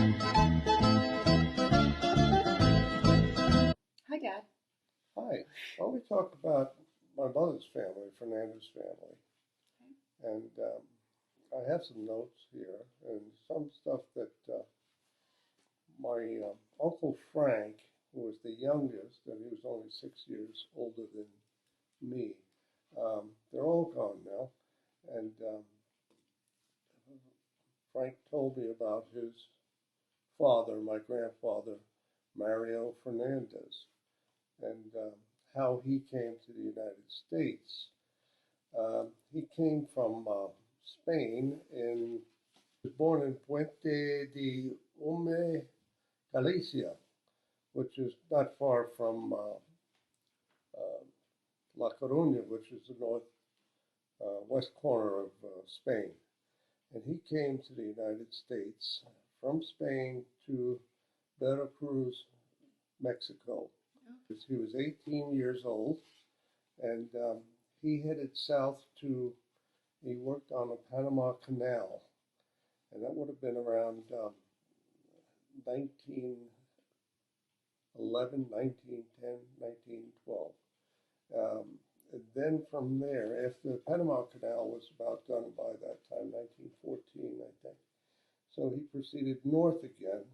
Hi, Dad. Hi. Well, we talk about my mother's family, Fernandez family, and I have some notes here and some stuff that my Uncle Frank, who was the youngest, and he was only 6 years older than me, they're all gone now, and Frank told me about his father, my grandfather, Mario Fernandez, and how he came to the United States. He came from Spain and was born in Puente de Ume, Galicia, which is not far from uh, La Coruña, which is the north west corner of Spain. And he came to the United States from Spain to Veracruz, Mexico. He was 18 years old, and he headed south to, he worked on the Panama Canal, and that would have been around 1911, 1910, 1912. And then from there, after the Panama Canal was about done by that time, 1914, I think. So he proceeded north again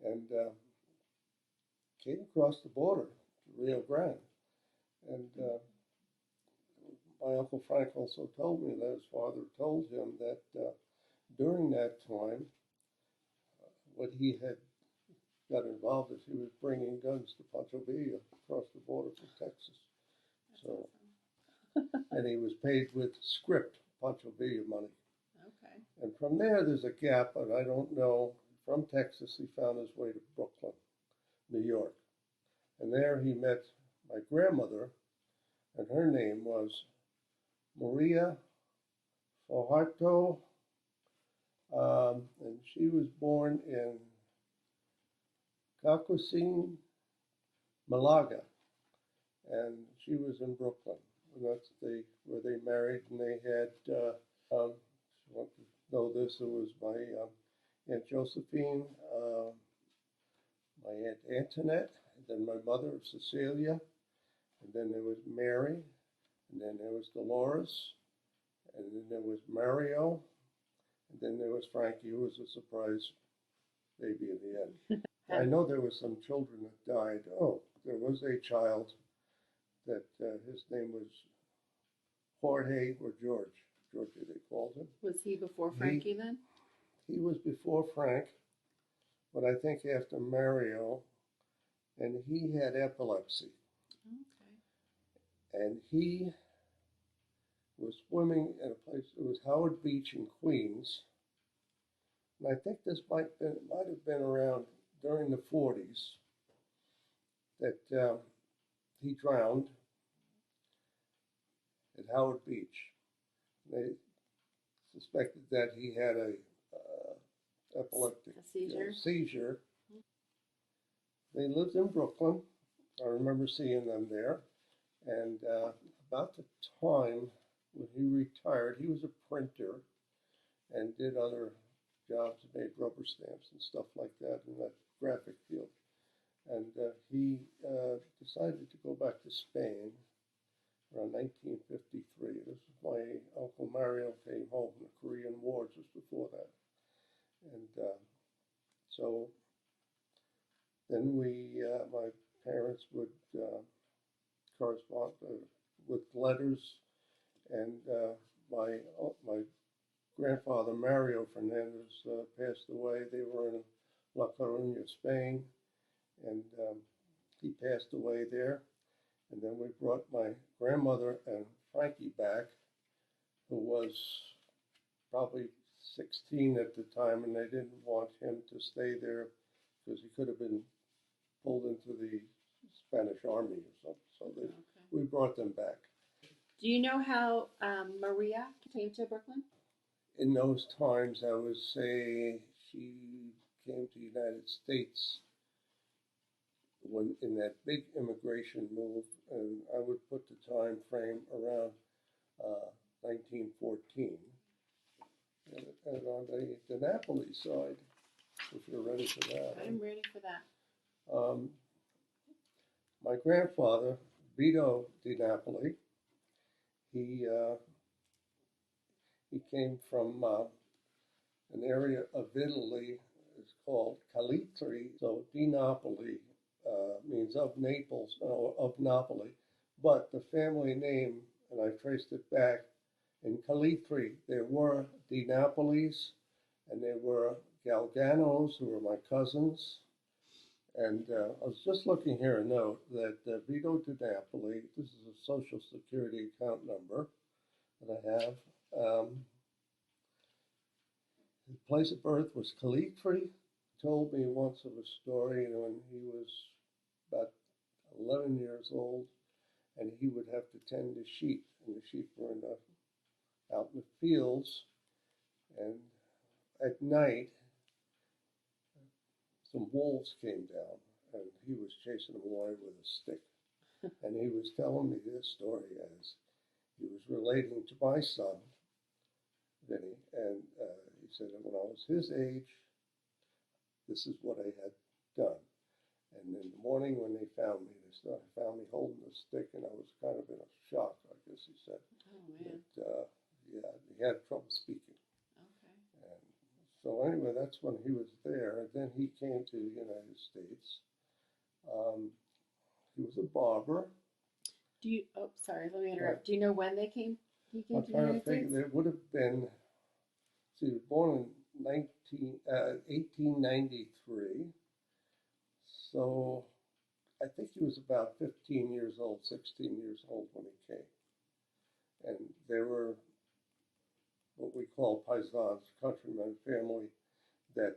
and came across the border to Rio Grande. And my Uncle Frank also told me that his father told him that during that time, what he had got involved is he was bringing guns to Pancho Villa across the border from Texas. So, and he was paid with script, Pancho Villa money. Okay. And from there, there's a gap, but I don't know. From Texas, he found his way to Brooklyn, New York. And there he met my grandmother, and her name was Maria Fajardo, and she was born in Cacucin, Malaga, and she was in Brooklyn. And that's where they married, and they had, if you want to know this, it was my Aunt Josephine, my Aunt Antoinette, and then my mother, Cecilia, and then there was Mary, and then there was Dolores, and then there was Mario, and then there was Frankie, who was a surprise baby in the end. I know there were some children that died. Oh, there was a child that his name was Jorge or George. George, they called him. Was he before Frankie then? He was before Frank, but I think after Mario, and he had epilepsy. Okay. And he was swimming in a place, it was Howard Beach in Queens. And I think this might have been around during the 40s that he drowned at Howard Beach. They suspected that he had a epileptic seizure. They lived in Brooklyn. I remember seeing them there. And about the time when he retired, he was a printer and did other jobs, made rubber stamps and stuff like that in that graphic field. And he decided to go back to Spain around 1953. This is my Uncle Mario came home from the Korean War just before that. And so then my parents would correspond with letters, and my grandfather Mario Fernandez passed away. They were in La Coruña, Spain, and he passed away there. And then we brought my grandmother and Frankie back, who was probably 16 at the time, and they didn't want him to stay there because he could have been pulled into the Spanish army or something. So we brought them back. Do you know how Maria came to Brooklyn? In those times, I would say she came to the United States when in that big immigration move, and I would put the time frame around 1914. And on the DiNapoli side, if you're ready for that. I'm ready for that. My grandfather, Vito DiNapoli, he came from an area of Italy. It's called Calitri. So DiNapoli means of Naples, of Napoli. But the family name, and I traced it back, in Calitri there were DiNapolis and there were Galganos, who were my cousins. And I was just looking here a note that Vito DiNapoli, this is a Social Security account number that I have. His place of birth was Calitri. Told me once of a story when he was about 11 years old, and he would have to tend the sheep, and the sheep were out in the fields, and at night some wolves came down, and he was chasing them away with a stick. And he was telling me this story as he was relating to my son, Vinny, and he said that when I was his age, this is what I had done. And in the morning when they found me, they found me holding a stick, and I was kind of in a shock, I guess he said. Oh, man. That, yeah, he had trouble speaking. Okay. And so anyway, that's when he was there. And then he came to the United States. He was a barber. Oh, sorry, let me interrupt. Do you know when they came? He came I'm to the trying to United think. States? It would have been, see, he was born in 1893. So I think he was about 15 years old, 16 years old when he came. And they were what we call paisans, countrymen family, that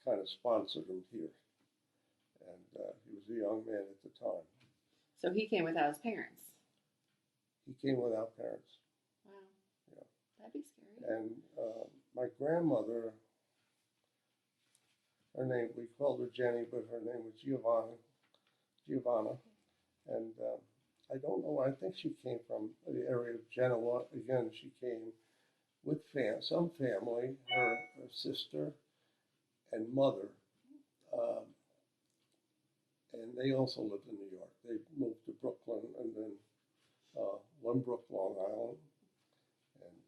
kind of sponsored him here. And he was a young man at the time. So he came without his parents? He came without parents. Wow. Yeah. That'd be scary. And my grandmother, her name, we called her Jenny, but her name was Giovanna. And I don't know, I think she came from the area of Genoa. Again, she came with some family, her sister and mother. And they also lived in New York. They moved to Brooklyn and then Lynbrook, Long Island. And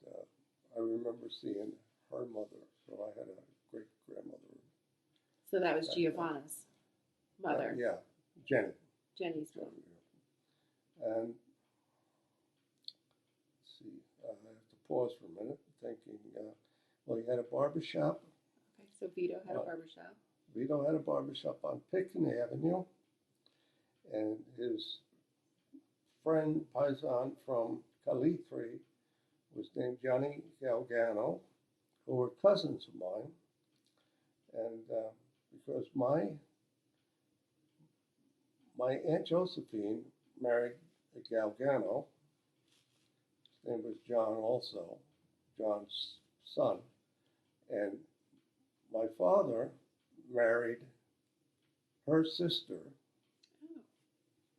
I remember seeing her mother. So I had a great grandmother. So that was Giovanna's mother? Yeah, Jenny. Jenny's mother. And let's see, I have to pause for a minute, thinking, well, he had a barbershop. Okay, so Vito had a barbershop. Vito had a barbershop on Pitkin Avenue, and his friend, paisan from Calitri, was named Johnny Galgano, who were cousins of mine. And because my Aunt Josephine married a Galgano, his name was John also, John's son, and my father married her sister,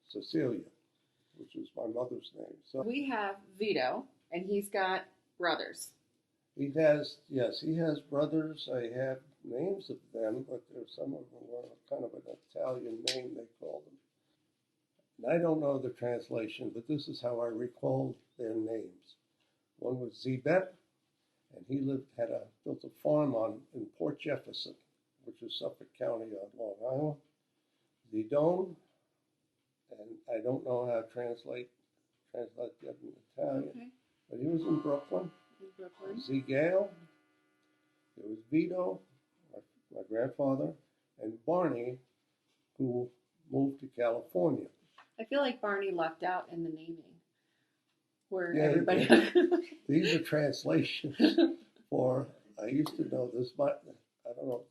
Cecilia, which is my mother's name. So we have Vito, and he's got brothers. He has, yes, he has brothers. I have names of them, but there's some of them were kind of an Italian name, they called them. And I don't know the translation, but this is how I recall their names. One was Zebet, and he built a farm in Port Jefferson, which is Suffolk County on Long Island. Zidone, and I don't know how to translate that in Italian, Okay. but he was in Brooklyn. Gale, there was Vito, my grandfather, and Barney, who moved to California. I feel like Barney lucked out in the naming, where Yeah, everybody. These are translations for. I used to know this, but I don't know.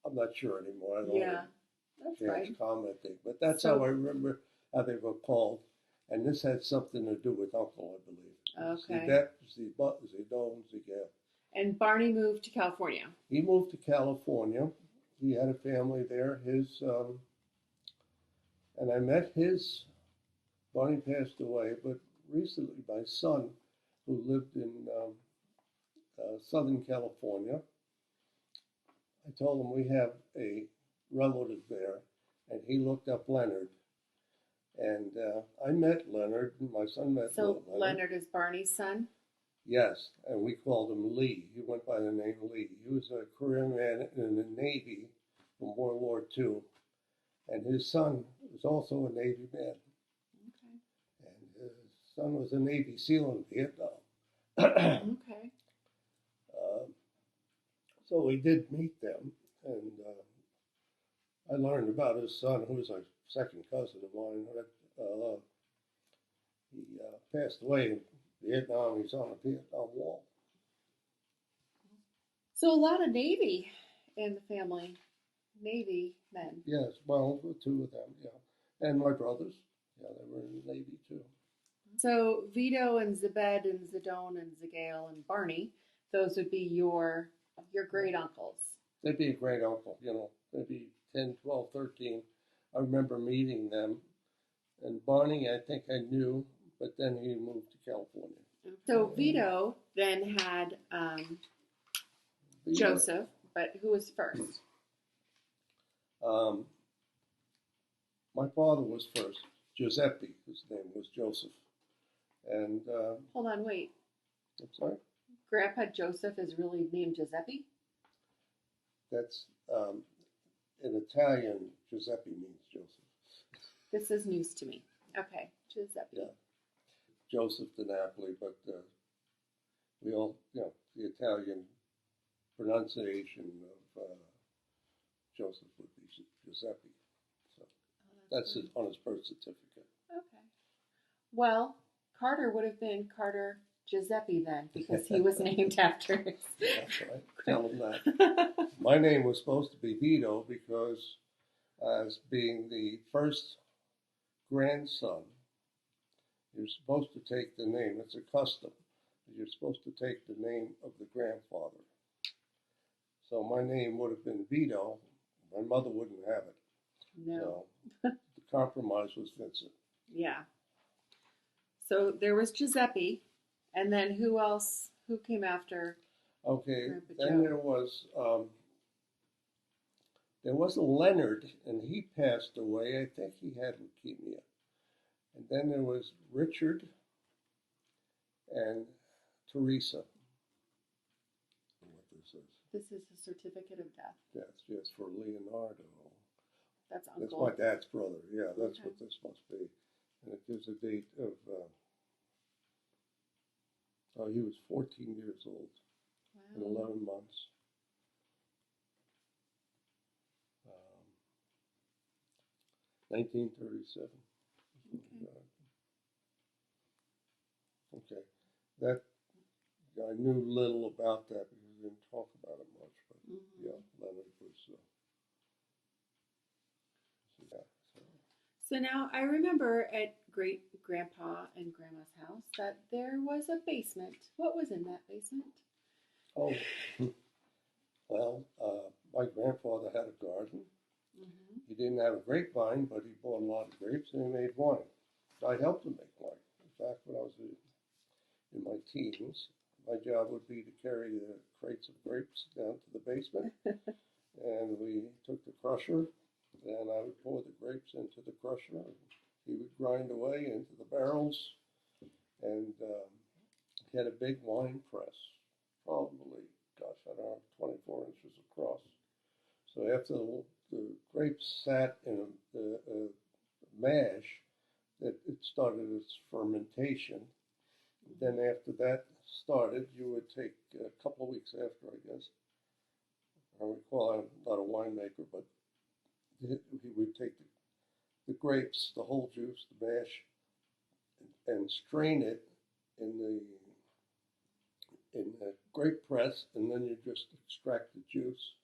I'm not sure anymore. I don't that's chance right. commenting, but that's how I remember how they were called, and this had something to do with uncle, I believe. Okay. Zidone, Zigale. And Barney moved to California. He moved to California. He had a family there. And I met Barney passed away, but recently my son, who lived in Southern California, told him we have a relative there, and he looked up Leonard. And I met Leonard, and my son met So Leonard. Leonard is Barney's son? Yes, and we called him Lee. He went by the name Lee. He was a career man in the Navy from World War II, and his son was also a Navy man. Okay. And his son was a Navy SEAL in Vietnam. Okay. So we did meet them, and I learned about his son, who was a second cousin of mine. He passed away in Vietnam. He's on the Vietnam Wall. So a lot of Navy in the family. Navy men. Yes, well, the two of them, yeah. And my brothers, yeah, they were in the Navy too. So Vito and Zebed and Zidone and Zagail and Barney, those would be your great uncles. They'd be a great uncle, they'd be 10, 12, 13. I remember meeting them. And Barney, I think I knew, but then he moved to California. So Vito then had Joseph, but who was first? My father was first. Giuseppe, his name was Joseph. And Hold on, wait. I'm sorry? Grandpa Joseph is really named Giuseppe? That's in Italian, Giuseppe means Joseph. This is news to me. Okay, Giuseppe. Yeah. Joseph DiNapoli, but we all, the Italian pronunciation of Joseph would be Giuseppe. So that's it on his birth certificate. Okay. Well, Carter would have been Carter Giuseppe then, because he was named after his. That's right. Tell him that. My name was supposed to be Vito because as being the first grandson, you're supposed to take the name. It's a custom. You're supposed to take the name of the grandfather. So my name would have been Vito. My mother wouldn't have it. No. So the compromise was Vincent. Yeah. So there was Giuseppe, and then who else? Who came after? Okay, Grandpa then Joe? there was a Leonard, and he passed away. I think he had leukemia. And then there was Richard and Teresa. What this is? This is a certificate of death. That's just for Leonardo. That's That's uncle. my dad's brother. Yeah, that's Okay. what this must be. And it gives a date of, he was 14 years old and Wow. 11 months. 1937. Okay. That, I knew little about that because we didn't talk about it much, but yeah, Leonard was, yeah. So now I remember at great grandpa and grandma's house that there was a basement. What was in that basement? Oh, well, my grandfather had a garden. Mm-hmm. He didn't have a grapevine, but he bought a lot of grapes and he made wine. I helped him make wine. In fact, when I was in my teens, my job would be to carry the crates of grapes down to the basement. And we took the crusher, and I would pour the grapes into the crusher. And he would grind away into the barrels. And he had a big wine press, probably, gosh, I don't know, 24 inches across. So after the grapes sat in a mash, it started its fermentation. Then after that started, you would take a couple of weeks after, I guess. I recall I'm not a winemaker, but he would take the grapes, the whole juice, the mash, and strain it in the grape press, and then you just extract the juice.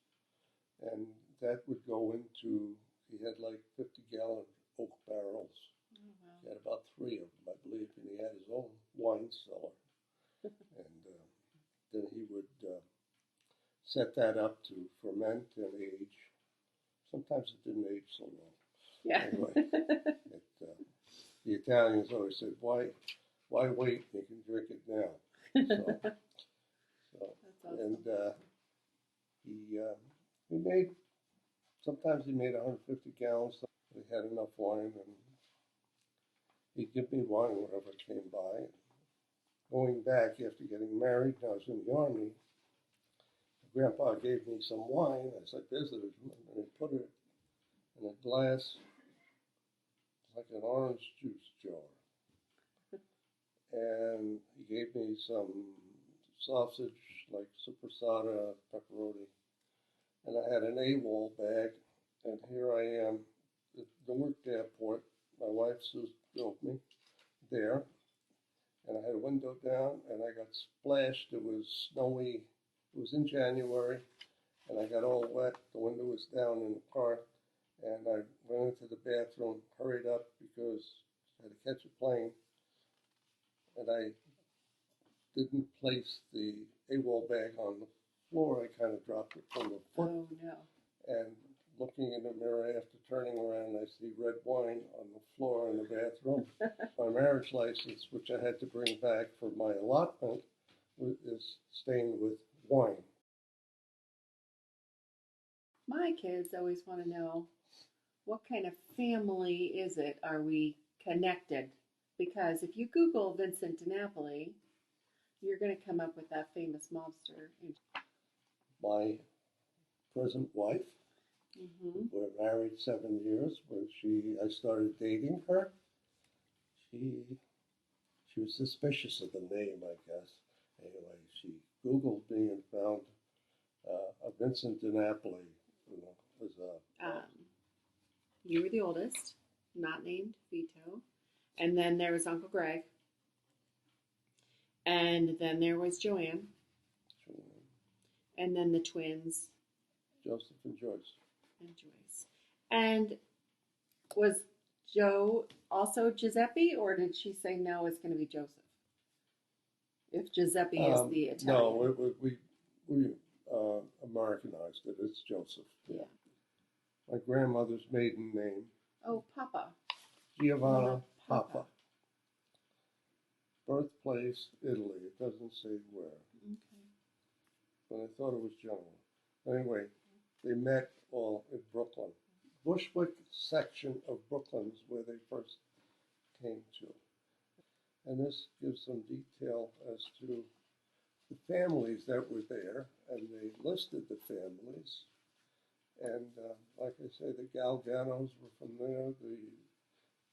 And that would go into, he had like 50-gallon oak barrels. Oh, wow. He had about 3 of them, I believe, and he had his own wine cellar. And then he would set that up to ferment and age. Sometimes it didn't age so long. Yeah. Anyway, the Italians always said, why wait? You can drink it now. So That's awesome. and he Sometimes he made 150 gallons. He had enough wine, and he'd give me wine whenever it came by. Going back after getting married, I was in the Army. Grandpa gave me some wine as I visited him, and he put it in a glass like an orange juice jar. And he gave me some sausage, like supersada, pepperoni. And I had an AWOL bag, and here I am at Newark Airport. My wife drove me there, and I had a window down, and I got splashed. It was snowy. It was in January, and I got all wet. The window was down in the car, and I went into the bathroom, hurried up because I had to catch a plane, and I didn't place the AWOL bag on the floor. I kind of dropped it from the foot. Oh, no. And looking in the mirror after turning around, I see red wine on the floor in the bathroom. My marriage license, which I had to bring back for my allotment, is stained with wine. My kids always want to know, what kind of family is it? Are we connected? Because if you Google Vincent DiNapoli, you're going to come up with that famous mobster. My present wife, we're married 7 years. When I started dating her, she was suspicious of the name, I guess. Anyway, she Googled me and found a Vincent DiNapoli, was you were the oldest, not named Vito. And then there was Uncle Greg. And then there was Joanne. And then the twins. Joseph and Joyce. And Joyce. And was Joe also Giuseppe, or did she say no, it's going to be Joseph? If Giuseppe is the Italian. No, we Americanized it. It's Joseph. Yeah. My grandmother's maiden name. Oh, Papa. Giovanna Papa. Birthplace, Italy. It doesn't say where. Okay. But I thought it was general. Anyway, they met all in Brooklyn. Bushwick section of Brooklyn is where they first came to. And this gives some detail as to the families that were there, and they listed the families. And like I say, the Galganos were from there. The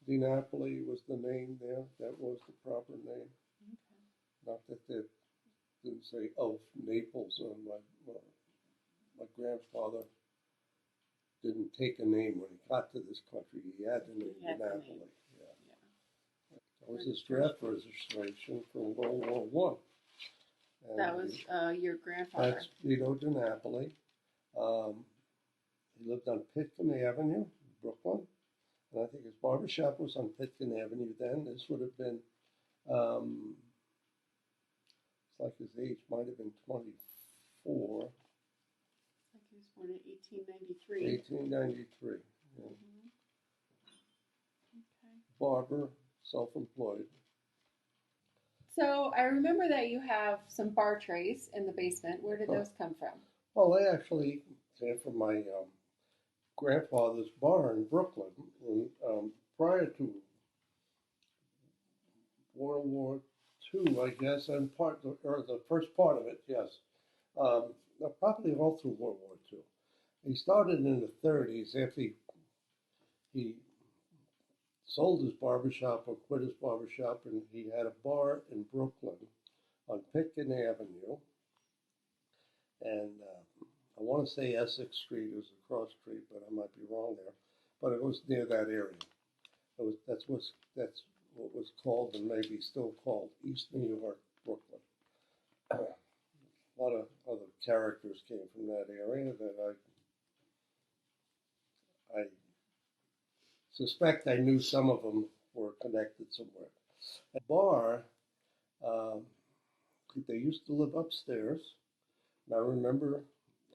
DiNapoli was the name there. That was the proper name. Okay. Not that they didn't say of Naples. My grandfather didn't take a name when he got to this country. He had the name DiNapoli. Yeah. That was his draft registration from World War I. That was your grandfather. That's Vito DiNapoli. He lived on Pitkin Avenue, Brooklyn. And I think his barbershop was on Pitkin Avenue then. This would have been, it's like his age might have been 24. It's like he was born in 1893. 1893, yeah. Okay. Barber, self-employed. So I remember that you have some bar trays in the basement. Where did those come from? Well, they actually came from my grandfather's bar in Brooklyn. And, prior to World War II, I guess, and the first part of it, yes. Probably all through World War II. He started in the 30s after he sold his barbershop or quit his barbershop, and he had a bar in Brooklyn on Pitkin Avenue. And I want to say Essex Street is a cross street, but I might be wrong there. But it was near that area. That's what was called, and maybe still called, East New York, Brooklyn. A lot of other characters came from that area that I suspect I knew some of them were connected somewhere. At the bar, they used to live upstairs. And I remember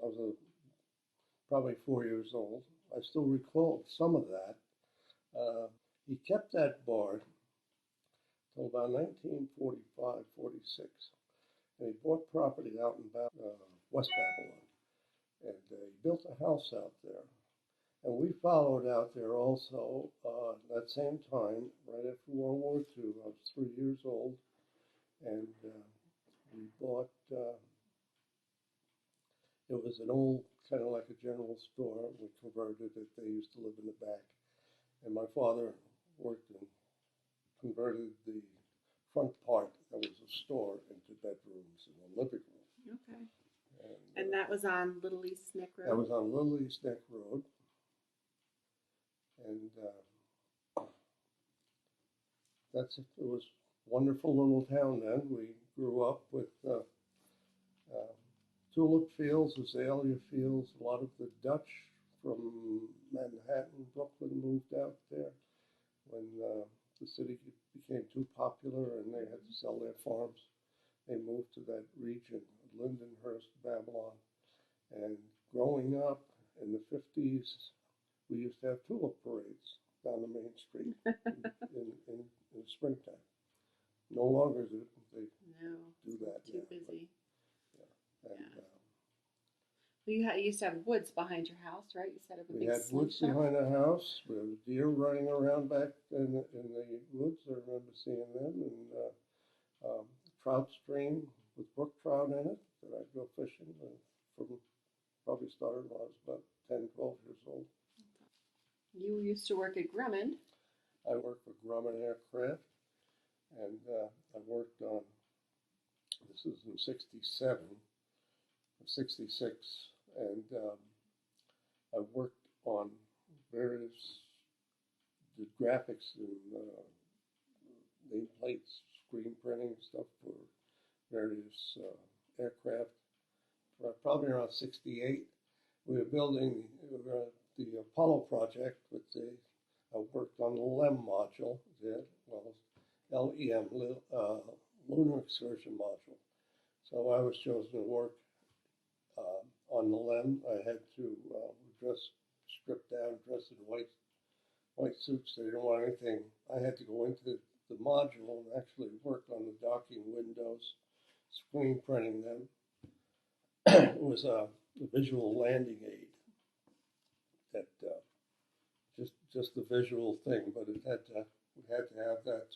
I was probably 4 years old. I still recall some of that. He kept that bar till about 1945, 46. And he bought property out in West Babylon. and he built a house out there. And we followed out there also that same time, right after World War II. I was 3 years old, and we bought, it was an old, kind of like a general store. We converted it. They used to live in the back. And my father worked and converted the front part that was a store into bedrooms and a living room. Okay. And that was on Little East Neck Road? That was on Little East Neck Road. And it was a wonderful little town then. We grew up with tulip fields, azalea fields. A lot of the Dutch from Manhattan, Brooklyn moved out there when the city became too popular and they had to sell their farms. They moved to that region, Lindenhurst, Babylon. And growing up in the 50s, we used to have tulip parades down the main street in the springtime. No longer do they do that. Too busy. Yeah. And, you used to have woods behind your house, right? You said we had woods behind the house. We had deer running around back in the woods. I remember seeing them. And trout stream with brook trout in it that I'd go fishing from. Probably started when I was about 10, 12 years old. You used to work at Grumman. I worked for Grumman Aircraft, and I worked on, this was in 67, or 66, and I worked on various graphics and nameplates, screen printing stuff for various aircraft. Probably around 68, we were building the Apollo project. I worked on the LEM module, LEM, Lunar Excursion Module. So I was chosen to work on the LEM. I had to strip down, dress in white suits. They didn't want anything. I had to go into the module and actually work on the docking windows, screen printing them. It was a visual landing aid that just the visual thing, but we had to have that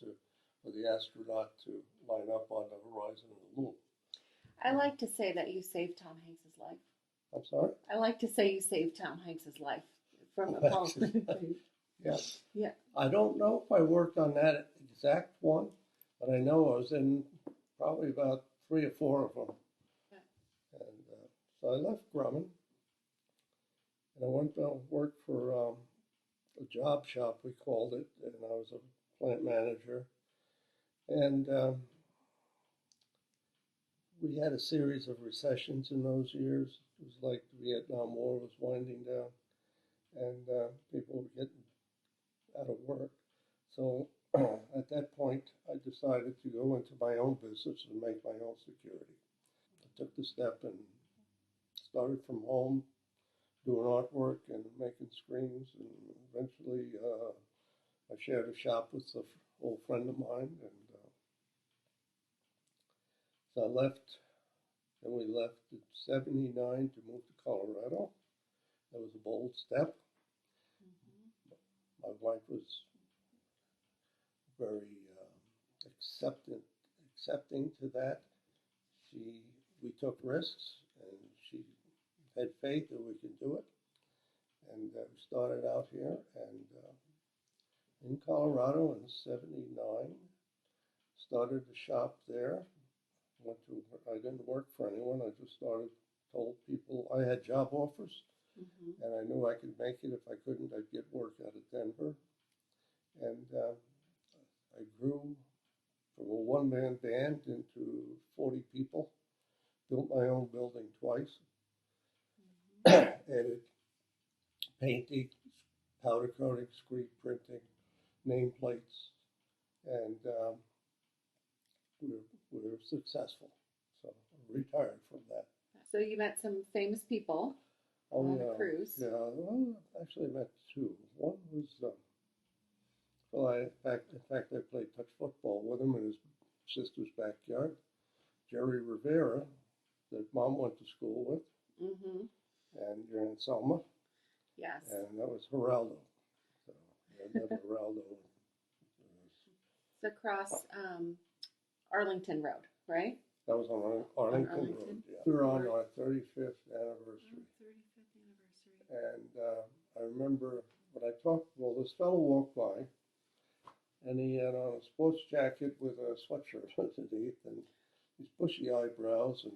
for the astronaut to line up on the horizon of the moon. I like to say that you saved Tom Hanks's life. I'm sorry? I like to say you saved Tom Hanks's life from Apollo. Yeah. Yeah. I don't know if I worked on that exact one, but I know I was in probably about 3 or 4 of them. So I left Grumman, and I went to work for a job shop, we called it, and I was a plant manager. And we had a series of recessions in those years. It was like the Vietnam War was winding down, and people were getting out of work. So at that point, I decided to go into my own business and make my own security. I took the step and started from home, doing artwork and making screens, and eventually I shared a shop with an old friend of mine, and so I left, and we left in '79 to move to Colorado. That was a bold step. Mm-hmm. My wife was very accepting to that. We took risks, and she had faith that we could do it. And we started out here, and in Colorado in '79, started the shop there. I didn't work for anyone. I just told people I had job offers, mm-hmm. and I knew I could make it. If I couldn't, I'd get work out of Denver. And I grew from a one-man band into 40 people. Built my own building twice. Mm-hmm. Added painting, powder coating, screen printing, nameplates, and we were successful. So I retired from that. So you met some famous people on the cruise. Yeah, well, actually I met 2. One was, in fact, I played touch football with him in his sister's backyard. Jerry Rivera, that Mom went to school with. Mm-hmm. and you're in Selma, Yes. and that was Geraldo. So another Geraldo. It's across Arlington Road, right? That was on Arlington Road. Arlington? Yeah. We were on our 35th anniversary. 35th anniversary. And I remember when I talked, well, this fellow walked by, and he had on a sports jacket with a sweatshirt underneath, and these bushy eyebrows, and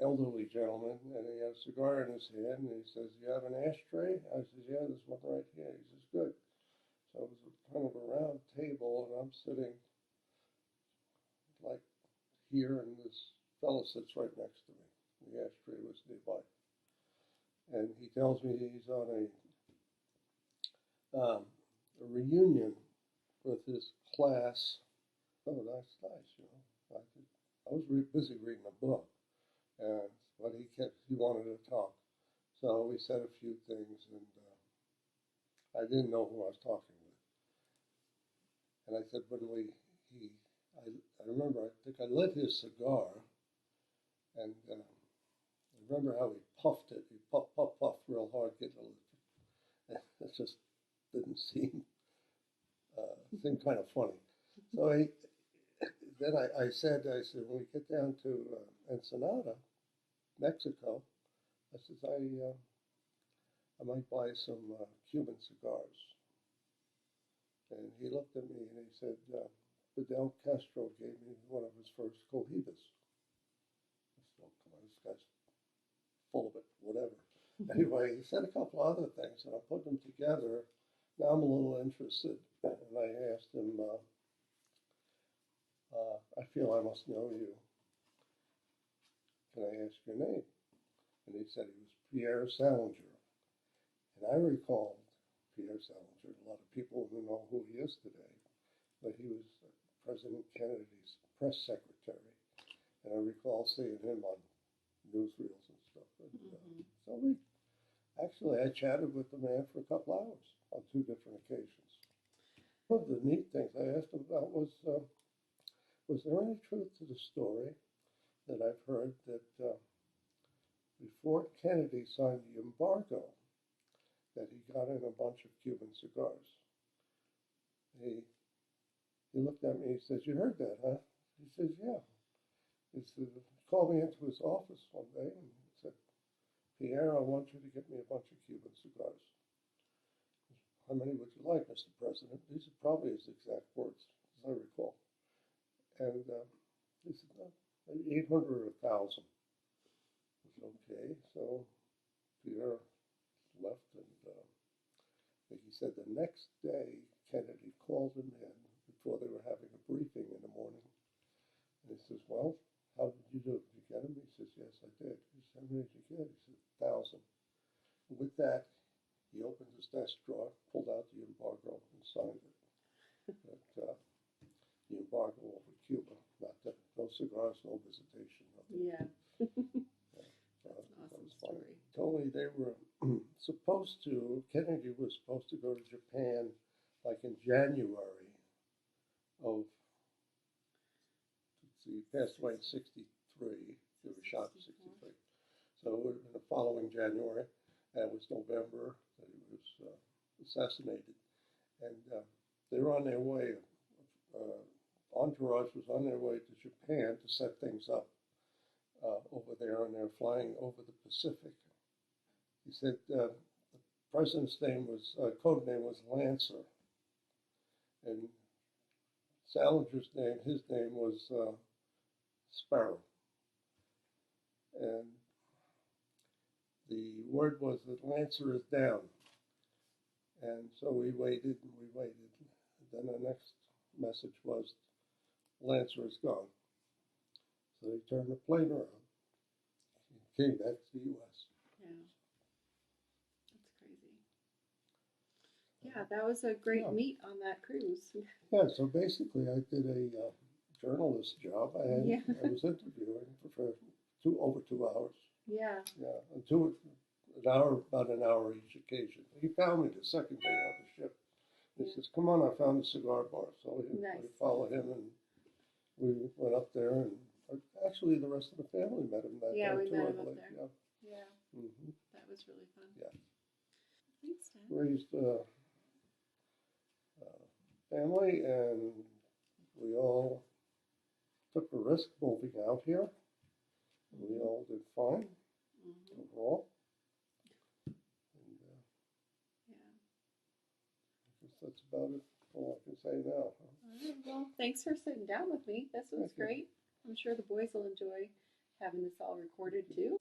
elderly gentleman, and he had a cigar in his hand, and he says, "You have an ashtray?" I says, "Yeah, there's one right here." He says, "Good." So it was kind of a round table, and I'm sitting like here, and this fellow sits right next to me. The ashtray was nearby. And he tells me he's on a reunion with his class. Oh, that's nice, you know. I was busy reading a book, but he wanted to talk. So we said a few things, and I didn't know who I was talking with. And I said, I remember, I think I lit his cigar, and I remember how he puffed it. He puffed real hard, getting it. It just didn't seem kind of funny. So then I said, when we get down to Ensenada, Mexico, I said, I might buy some Cuban cigars. And he looked at me and he said, Fidel Castro gave me one of his first cohibas. I said, "Oh, come on, this guy's full of it, whatever." Anyway, he said a couple other things, and I put them together. Now I'm a little interested, and I asked him, I feel I must know you. Can I ask your name? And he said he was Pierre Salinger. And I recalled Pierre Salinger. A lot of people don't know who he is today, but he was President Kennedy's press secretary. And I recall seeing him on newsreels and stuff. And, so I chatted with the man for a couple hours on 2 different occasions. One of the neat things I asked him about was there any truth to the story that I've heard that before Kennedy signed the embargo, that he got in a bunch of Cuban cigars? He looked at me, he says, "You heard that, huh?" He says, "Yeah." He said, he called me into his office one day and he said, "Pierre, I want you to get me a bunch of Cuban cigars." "How many would you like, Mr. President?" These are probably his exact words, as I recall. And he said, "No, maybe 800 or 1,000. I said, "Okay." So Pierre left, and he said the next day Kennedy called him in before they were having a briefing in the morning. And he says, "Well, how did you do? Did you get him?" He says, "Yes, I did." He said, "How many did you get?" He said, 1,000. And with that, he opened his desk drawer, pulled out the embargo, and signed it. But the embargo over Cuba, not that, no cigars, no visitation, nothing. Yeah. That's an awesome was funny. story. He told me they were Kennedy was supposed to go to Japan like in January of, he passed away in 63. He was shot in 63. So it would have been the following January. And it was November that he was assassinated. And they were on their way. Entourage was on their way to Japan to set things up over there, and they're flying over the Pacific. He said the president's name was, code name was Lancer. And Salinger's name, his name was Sparrow. And the word was that Lancer is down. And so we waited and we waited. And then the next message was, Lancer is gone. So they turned the plane around and came back to the U.S. Yeah. That's crazy. Yeah, that was a great meet on that cruise. Yeah, so basically I did a journalist job. I was interviewing for over 2 hours. Yeah. Yeah, about an hour each occasion. He found me the second day on the ship. He says, "Come on, I found a cigar bar." So we followed him, and we went up there, and actually the rest of the family met him that day we too, met I him up believe. there. Yeah. Yeah. Mm-hmm. That was really fun. Yeah. Thanks, Dad. Raised a family, and we all took a risk moving out here. We all did fine overall. And Yeah. I guess that's about it. All I can say now. All right. Well, thanks for sitting down with me. This was great. I'm sure the boys will enjoy having this all recorded too.